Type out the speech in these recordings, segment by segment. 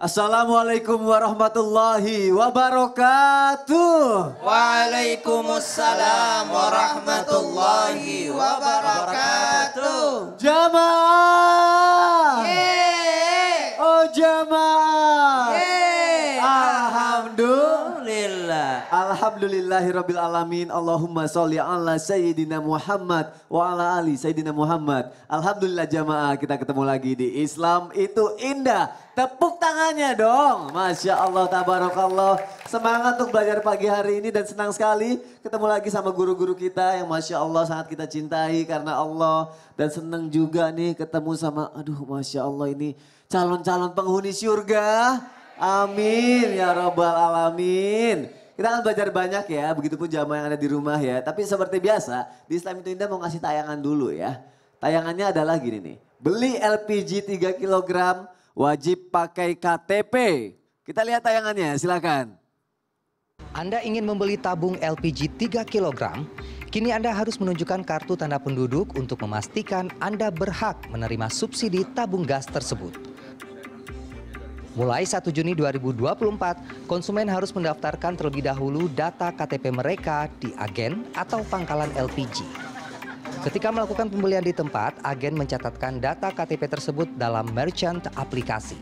Assalamualaikum warahmatullahi wabarakatuh. Waalaikumsalam warahmatullahi wabarakatuh. Jamaah. Yeay. Oh jamaah. Yeay. Alhamdulillah. Alhamdulillahirabbil alamin. Allahumma sholli ala sayyidina Muhammad wa ala ali sayyidina Muhammad. Alhamdulillah jamaah, kita ketemu lagi di Islam itu indah. Tepuk tangannya dong. Masya Allah, tabarakallah. Semangat untuk belajar pagi hari ini dan senang sekali ketemu lagi sama guru-guru kita yang Masya Allah sangat kita cintai karena Allah. Dan senang juga nih ketemu sama, aduh Masya Allah ini calon-calon penghuni surga. Amin ya Rabbal Alamin. Kita akan belajar banyak ya, begitupun jamaah yang ada di rumah ya. Tapi seperti biasa, di Islam itu indah mau ngasih tayangan dulu ya. Tayangannya adalah gini nih, beli LPG 3 kg. Wajib pakai KTP. Kita lihat tayangannya, silakan. Anda ingin membeli tabung LPG 3 kg? Kini Anda harus menunjukkan kartu tanda penduduk untuk memastikan Anda berhak menerima subsidi tabung gas tersebut. Mulai 1 Juni 2024, konsumen harus mendaftarkan terlebih dahulu data KTP mereka di agen atau pangkalan LPG. Ketika melakukan pembelian di tempat, agen mencatatkan data KTP tersebut dalam merchant aplikasi.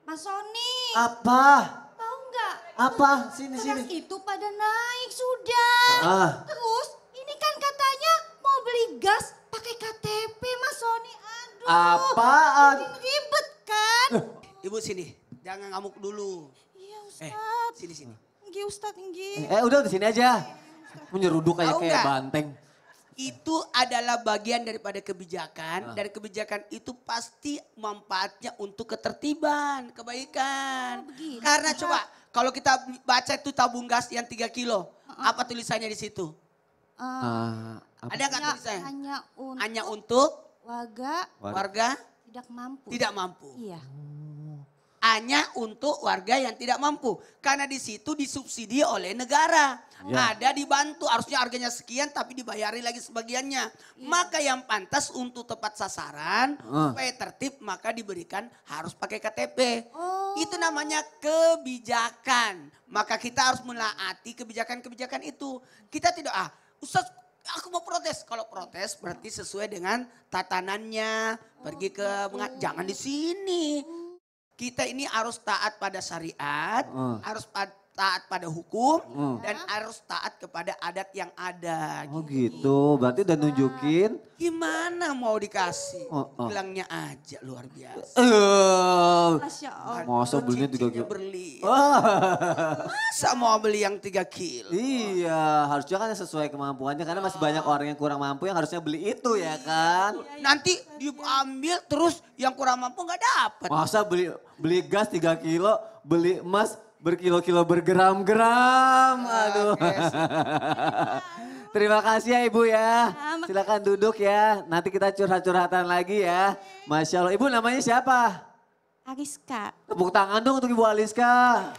Mas Sony. Apa? Tahu nggak? Apa? Sini. Kelas itu pada naik sudah. Terus ini kan katanya mau beli gas pakai KTP Mas Sony. Aduh. Apaan? Bikin ribet kan? Ibu sini, jangan ngamuk dulu. Iya Ustadz. Sini. Nggih Ustadz, nggih. Udah di sini aja. Menyeruduk kayak Tahu nggak? banteng. Itu adalah bagian daripada kebijakan. Dan kebijakan itu pasti manfaatnya untuk ketertiban, kebaikan. Begini. Karena coba, kalau kita baca itu tabung gas yang 3 kilo. Apa tulisannya di situ? Ada nggak tulisannya? Hanya untuk warga tidak mampu. tidak mampu. Iya. Hanya untuk warga yang tidak mampu. Karena di situ disubsidi oleh negara. Ya. Ada dibantu, harusnya harganya sekian tapi dibayari lagi sebagiannya. Maka yang pantas untuk tepat sasaran, supaya tertib maka diberikan harus pakai KTP. Itu namanya kebijakan. Maka kita harus menaati kebijakan-kebijakan itu. Kita tidak, Ustaz aku mau protes. Kalau protes berarti sesuai dengan tatanannya. Pergi ke, jangan di sini. Kita ini harus taat pada syariat, harus taat pada hukum, dan harus taat kepada adat yang ada. Oh gitu, berarti udah nunjukin. Gimana mau dikasih? Bilangnya aja luar biasa. Masya Allah. Masa belinya 3 kilo? Berlian. Masa mau beli yang 3 kilo? Iya, harusnya kan sesuai kemampuannya karena masih banyak orang yang kurang mampu yang harusnya beli itu ya kan. Nanti diambil terus yang kurang mampu nggak dapat. Masa beli gas 3 kilo, beli emas berkilo-kilo bergram-gram. Aduh. Terima kasih ya Ibu ya. Silakan duduk ya. Nanti kita curhat-curhatan lagi ya. Masya Allah. Ibu namanya siapa? Ariska. Tepuk tangan dong untuk Ibu Aliska.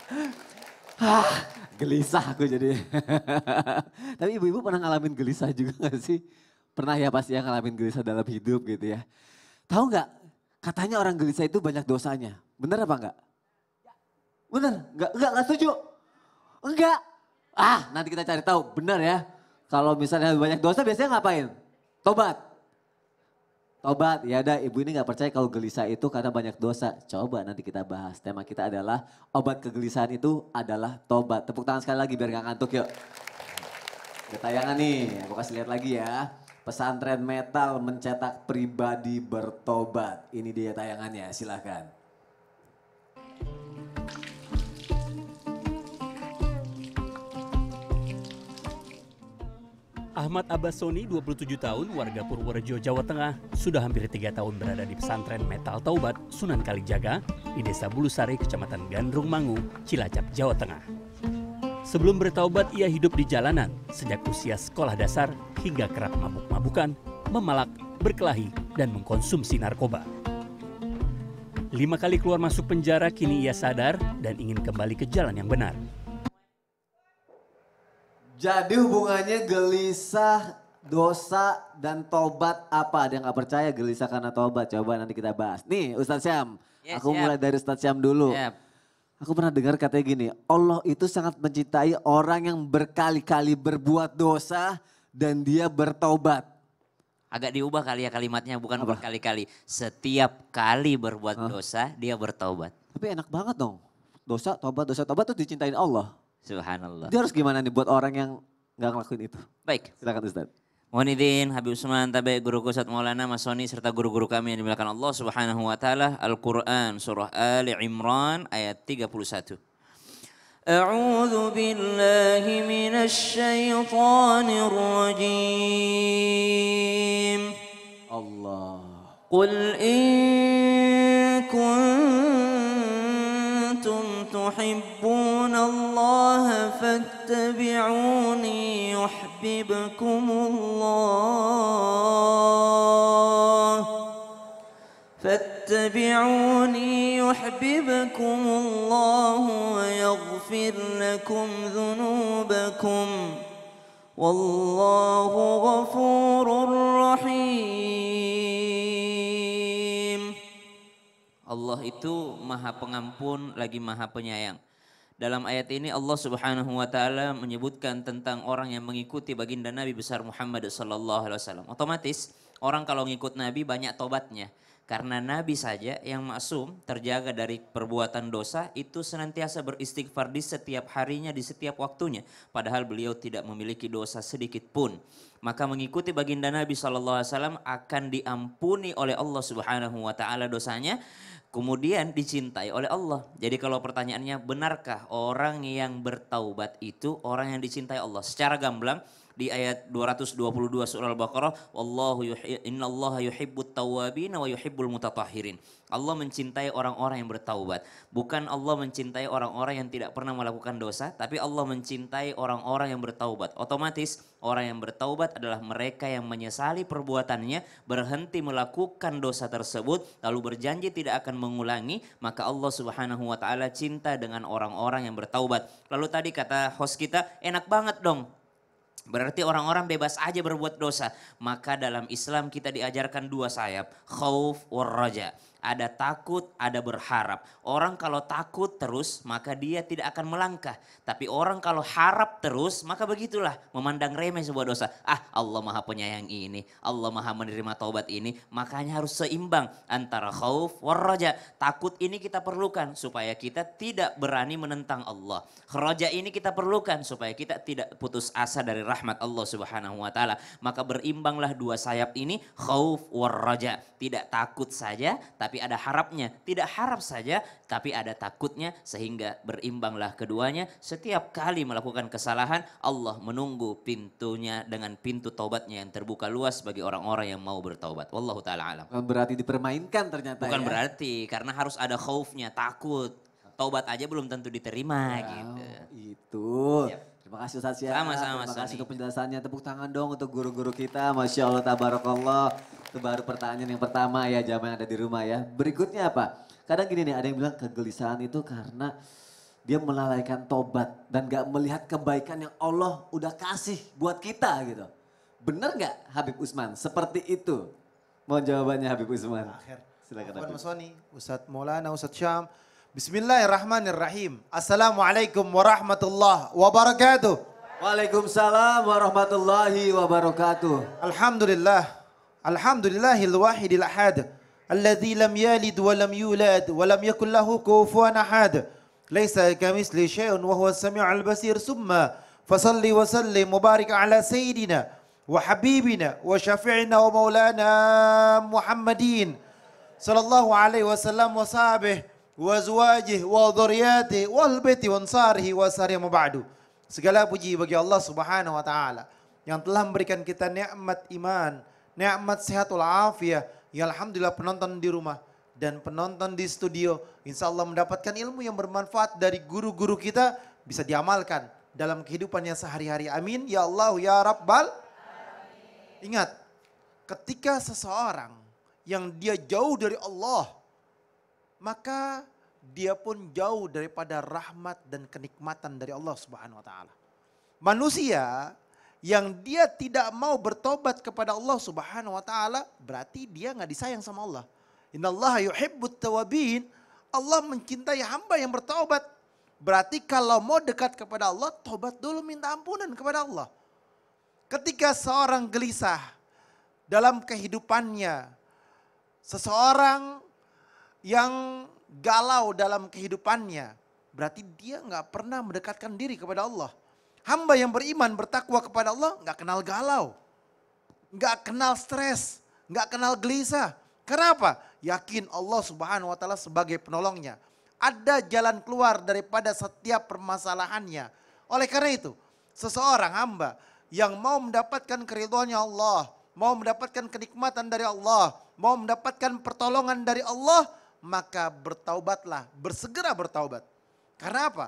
Gelisah aku jadi. Tapi ibu-ibu pernah ngalamin gelisah juga gak sih? Pernah ya pasti yang ngalamin gelisah dalam hidup gitu ya. Tahu nggak? Katanya orang gelisah itu banyak dosanya. Bener apa enggak? Bener? Enggak setuju? Enggak. Nanti kita cari tahu. Bener ya. Kalau misalnya banyak dosa biasanya ngapain? Tobat. Tobat. Ya udah, ibu ini nggak percaya kalau gelisah itu karena banyak dosa. Coba nanti kita bahas. Tema kita adalah obat kegelisahan itu adalah tobat. Tepuk tangan sekali lagi biar gak ngantuk yuk. Ada tayangan nih, aku kasih lihat lagi ya. Pesantren Metal mencetak pribadi bertobat. Ini dia tayangannya, silakan. Ahmad Abbas Sony, 27 tahun, warga Purworejo, Jawa Tengah, sudah hampir 3 tahun berada di pesantren Metal Taubat, Sunan Kalijaga, di Desa Bulusari, Kecamatan Gandrung Mangu, Cilacap, Jawa Tengah. Sebelum bertaubat, ia hidup di jalanan sejak usia sekolah dasar hingga kerap mabuk-mabukan, memalak, berkelahi, dan mengkonsumsi narkoba. 5 kali keluar masuk penjara, kini ia sadar dan ingin kembali ke jalan yang benar. Jadi hubungannya gelisah dosa dan tobat apa? Ada yang gak percaya gelisah karena tobat? Coba nanti kita bahas. Nih Ustadz Syam, Ya, aku siap. mulai dari Ustadz Syam dulu. Siap. Aku pernah dengar katanya gini, Allah itu sangat mencintai orang yang berkali-kali berbuat dosa dan dia bertobat. Agak diubah kali ya kalimatnya, bukan Apa? berkali-kali. Setiap kali berbuat dosa, dia bertaubat. Tapi enak banget dong. Dosa, tobat tuh dicintain Allah. Subhanallah. Dia harus gimana nih buat orang yang gak ngelakuin itu? Baik. Silakan Ustadz. Mohon izin Habib Usman, Tabe, guruku Ustaz Maulana, Mas Soni, serta guru-guru kami yang dimuliakan Allah Subhanahu wa taala. Al-Qur'an surah Ali Imran ayat 31. A'udzu billahi minasy syaithanir rajim. Allah. Qul in kuntum tuhibbunallaha fattabi'uni yuhibbukumullah. فاتبعوني يحببكم الله ويغفر لكم ذنوبكم والله غفور رحيم. Allah itu maha pengampun lagi maha penyayang. Dalam ayat ini Allah Subhanahu wa taala menyebutkan tentang orang yang mengikuti baginda Nabi besar Muhammad sallallahu alaihi wasallam. Otomatis orang kalau ngikut Nabi banyak tobatnya. Karena Nabi saja yang maksum terjaga dari perbuatan dosa itu senantiasa beristighfar di setiap harinya, di setiap waktunya. Padahal beliau tidak memiliki dosa sedikit pun. Maka mengikuti baginda Nabi SAW akan diampuni oleh Allah Subhanahu wa taala dosanya. Kemudian dicintai oleh Allah. Jadi kalau pertanyaannya benarkah orang yang bertaubat itu orang yang dicintai Allah? Secara gamblang di ayat 222 surah Al-Baqarah, innallaha yuhibbut tawwabin wa yuhibbul mutatahhirin. Allah mencintai orang-orang yang bertaubat. Bukan Allah mencintai orang-orang yang tidak pernah melakukan dosa, tapi Allah mencintai orang-orang yang bertaubat. Otomatis orang yang bertaubat adalah mereka yang menyesali perbuatannya, berhenti melakukan dosa tersebut, lalu berjanji tidak akan mengulangi, maka Allah Subhanahu wa taala cinta dengan orang-orang yang bertaubat. Lalu tadi kata host kita, enak banget dong. Berarti orang-orang bebas aja berbuat dosa. Maka dalam Islam kita diajarkan dua sayap. Khauf war raja. Ada takut, ada berharap. Orang kalau takut terus maka dia tidak akan melangkah. Tapi orang kalau harap terus maka begitulah. Memandang remeh sebuah dosa. Allah maha penyayang ini. Allah maha menerima taubat ini. Makanya harus seimbang antara khauf war raja. Takut ini kita perlukan supaya kita tidak berani menentang Allah. Raja ini kita perlukan supaya kita tidak putus asa dari rahmat Allah Subhanahu wa taala. Maka berimbanglah dua sayap ini, khauf war raja. Tidak takut saja tapi ada harapnya. Tidak harap saja tapi ada takutnya, sehingga berimbanglah keduanya. Setiap kali melakukan kesalahan Allah menunggu pintunya dengan pintu taubatnya yang terbuka luas bagi orang-orang yang mau bertaubat. Wallahu taala alam. Bukan berarti dipermainkan ternyata Bukan ya. berarti, karena harus ada khaufnya, takut. Taubat aja belum tentu diterima gitu. Itu. Siap. Terima kasih Ustaz ya. Sama-sama, Terima kasih Sony. untuk penjelasannya. Tepuk tangan dong untuk guru-guru kita. Masya Allah, tabarakallah. Itu baru pertanyaan yang pertama ya, jamaah yang ada di rumah ya. Berikutnya apa? Kadang gini nih, ada yang bilang kegelisahan itu karena dia melalaikan tobat dan gak melihat kebaikan yang Allah udah kasih buat kita gitu. Bener gak Habib Usman? Seperti itu. Mohon jawabannya Habib Usman. Silakan Afwan Habib. Mas Soni, Ustadz Maulana, Ustadz Syam. Bismillahirrahmanirrahim. Assalamualaikum warahmatullahi wabarakatuh. Waalaikumsalam warahmatullahi wabarakatuh. Alhamdulillah. Alhamdulillahil wahidil ahad. Alladzi lam yalid wa lam yulad wa lam yakul lahu kufuwan ahad. Laisa kamitsli syai'un wa huwas samiul basir. Summa fasalli wa sallim mubarik ala sayyidina wa habibina wa syafi'ina wa maulana Muhammadin sallallahu alaihi wasallam wa sahbihi wa azwajih wa dhurriyyatih wal baiti wa ansarihi wa sahrihi ba'du. Segala puji bagi Allah Subhanahu wa taala yang telah memberikan kita nikmat iman, nikmat sehatul afiyah. Ya alhamdulillah penonton di rumah dan penonton di studio insyaallah mendapatkan ilmu yang bermanfaat dari guru-guru kita, bisa diamalkan dalam kehidupannya sehari-hari. Amin ya Allah ya Rabbal. Ingat, ketika seseorang yang dia jauh dari Allah, maka dia pun jauh daripada rahmat dan kenikmatan dari Allah Subhanahu wa taala. Manusia yang dia tidak mau bertobat kepada Allah Subhanahu wa taala, berarti dia nggak disayang sama Allah. Innallaha yuhibbut tawabin. Allah mencintai hamba yang bertobat. Berarti kalau mau dekat kepada Allah, tobat dulu, minta ampunan kepada Allah. Ketika seorang gelisah dalam kehidupannya, seseorang yang galau dalam kehidupannya, berarti dia nggak pernah mendekatkan diri kepada Allah. Hamba yang beriman bertakwa kepada Allah nggak kenal galau, nggak kenal stres, nggak kenal gelisah. Kenapa? Yakin Allah Subhanahu wa taala sebagai penolongnya. Ada jalan keluar daripada setiap permasalahannya. Oleh karena itu, seseorang hamba yang mau mendapatkan keridhaannya Allah, mau mendapatkan kenikmatan dari Allah, mau mendapatkan pertolongan dari Allah, maka bertaubatlah, bersegera bertaubat. Karena apa?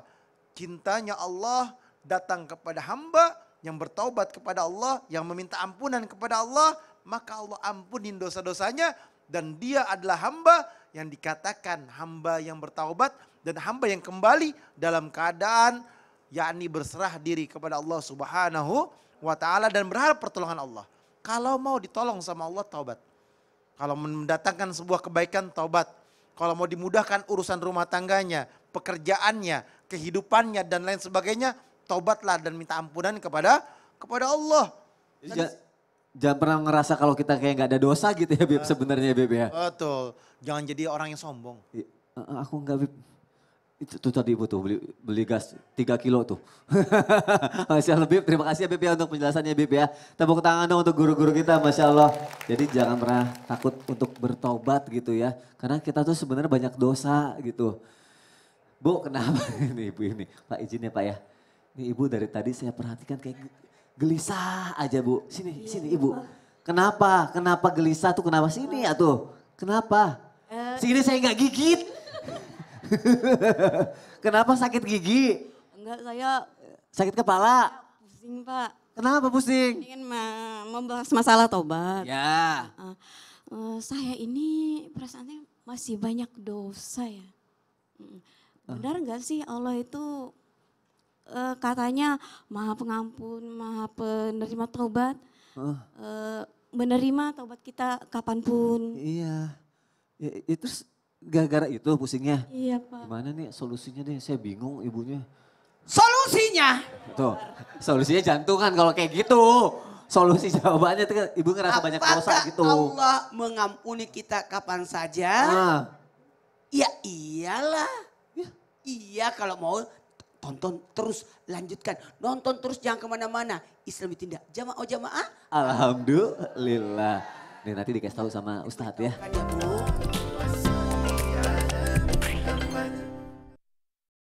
Cintanya Allah datang kepada hamba yang bertaubat kepada Allah, yang meminta ampunan kepada Allah, maka Allah ampunin dosa-dosanya dan dia adalah hamba yang dikatakan hamba yang bertaubat dan hamba yang kembali dalam keadaan yakni berserah diri kepada Allah Subhanahu wa taala dan berharap pertolongan Allah. Kalau mau ditolong sama Allah, taubat. Kalau mendatangkan sebuah kebaikan, taubat. Kalau mau dimudahkan urusan rumah tangganya, pekerjaannya, kehidupannya dan lain sebagainya, taubatlah dan minta ampunan kepada Allah. Jangan pernah ngerasa kalau kita kayak nggak ada dosa gitu ya Beb sebenarnya Beb ya. Betul. Jangan jadi orang yang sombong. Aku nggak Beb. Itu tuh tadi Ibu tuh beli gas 3 kilo tuh. Masya Allah Beb, terima kasih ya Beb ya untuk penjelasannya Beb ya. Tepuk tangan dong untuk guru-guru kita Masya Allah. Jadi jangan pernah takut untuk bertobat gitu ya. Karena kita tuh sebenarnya banyak dosa gitu. Bu kenapa ini Ibu ini? Pak izin ya Pak ya. Ini Ibu dari tadi saya perhatikan kayak gelisah aja Bu. Sini Ibu. Kenapa? Kenapa gelisah tuh kenapa? Sini ya tuh. Kenapa? Sini saya nggak gigit. Kenapa sakit gigi? Enggak, saya Sakit kepala? pusing Pak. Kenapa pusing? Ingin membahas masalah tobat. Ya. Saya ini perasaannya masih banyak dosa ya. Benar nggak sih Allah itu katanya maha pengampun, maha penerima taubat. Menerima taubat kita kapanpun. Iya. Ya, itu gara-gara itu pusingnya? Iya Pak. Gimana nih solusinya deh? Saya bingung ibunya. Solusinya Tuh, solusinya jantungan kalau kayak gitu. Solusi jawabannya tuh ibu ngerasa banyak dosa gitu. Allah mengampuni kita kapan saja? Ya iyalah. Iya kalau mau tonton terus, lanjutkan. Nonton terus jangan kemana-mana. Islam Tindak jamaah. Alhamdulillah. Nih nanti dikasih tahu sama Ustadz ya. Kan ya Bu.